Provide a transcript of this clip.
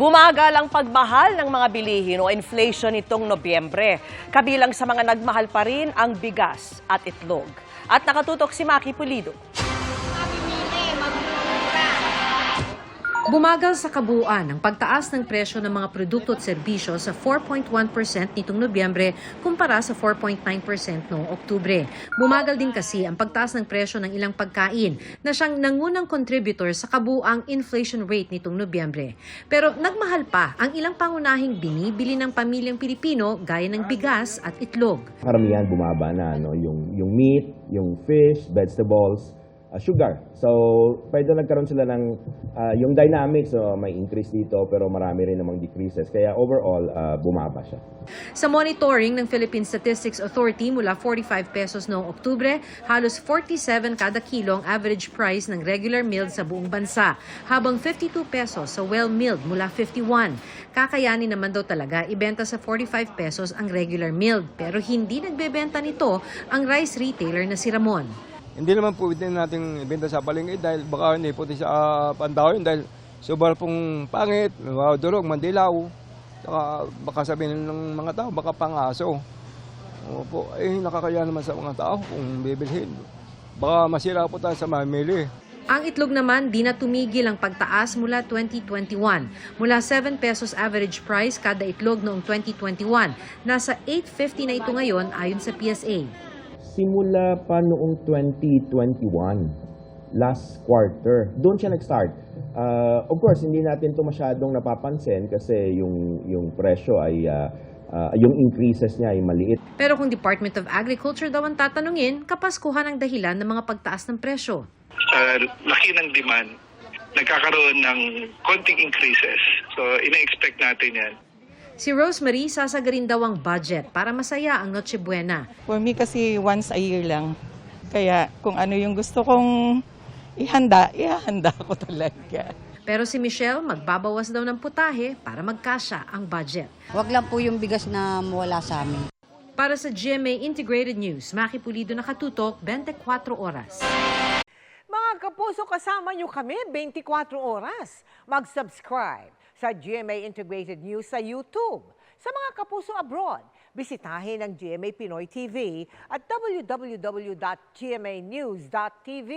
Bumagal ang pagmahal ng mga bilihin o inflation nitong Nobyembre. Kabilang sa mga nagmahal pa rin ang bigas at itlog. At nakatutok si Maki Pulido. Bumagal sa kabuuan ang pagtaas ng presyo ng mga produkto at serbisyo sa 4.1% nitong Nobyembre kumpara sa 4.9% noong Oktubre. Bumagal din kasi ang pagtaas ng presyo ng ilang pagkain na siyang nangunang contributor sa kabuuang inflation rate nitong Nobyembre. Pero nagmahal pa ang ilang pangunahing binibili ng pamilyang Pilipino gaya ng bigas at itlog. Karamihan bumaba na, no? Yung meat, yung fish, vegetables, sugar. So, pwede nagkaroon sila ng yung dynamics, so may increase dito pero marami rin namang decreases. Kaya overall, bumaba siya. Sa monitoring ng Philippine Statistics Authority mula 45 pesos noong Oktubre, halos 47 kada kilo ang average price ng regular milled sa buong bansa, habang 52 pesos sa well-milled mula 51. Kakayanin naman daw talaga ibenta sa 45 pesos ang regular milled, pero hindi nagbebenta nito ang rice retailer na si Ramon. Hindi naman po pwede natin ibenta sa palengke dahil baka hindi po sa pandahon dahil sobrang pong pangit, durog, mandilaw. Saka baka sabihin ng mga tao, baka pangaso. Opo, nakakaya naman sa mga tao kung bibilhin. Baka masira po tayo sa mamili. Ang itlog naman, di na tumigil ang pagtaas mula 2021. Mula 7 pesos average price kada itlog noong 2021, nasa 8.50 na ito ngayon ayon sa PSA. Simula pa noong 2021, last quarter, doon siya nag-start. Of course, hindi natin ito masyadong napapansin kasi yung presyo ay, yung increases niya ay maliit. Pero kung Department of Agriculture daw ang tatanungin, kapaskuhan ang dahilan ng mga pagtaas ng presyo. Laki ng demand, nagkakaroon ng konting increases. So, ina-expect natin yan. Si Rosemary, sasagarin daw ang budget para masaya ang Noche Buena. For me kasi once a year lang. Kaya kung ano yung gusto kong ihanda ko talaga. Pero si Michelle, magbabawas daw ng putahe para magkasya ang budget. Huwag lang po yung bigas na mawala sa amin. Para sa GMA Integrated News, Maki Pulido, nakatutok, 24 oras. Mga kapuso, kasama nyo kami 24 oras. Mag-subscribe sa GMA Integrated News sa YouTube. Sa mga kapuso abroad, bisitahin ang GMA Pinoy TV at www.gmanews.tv.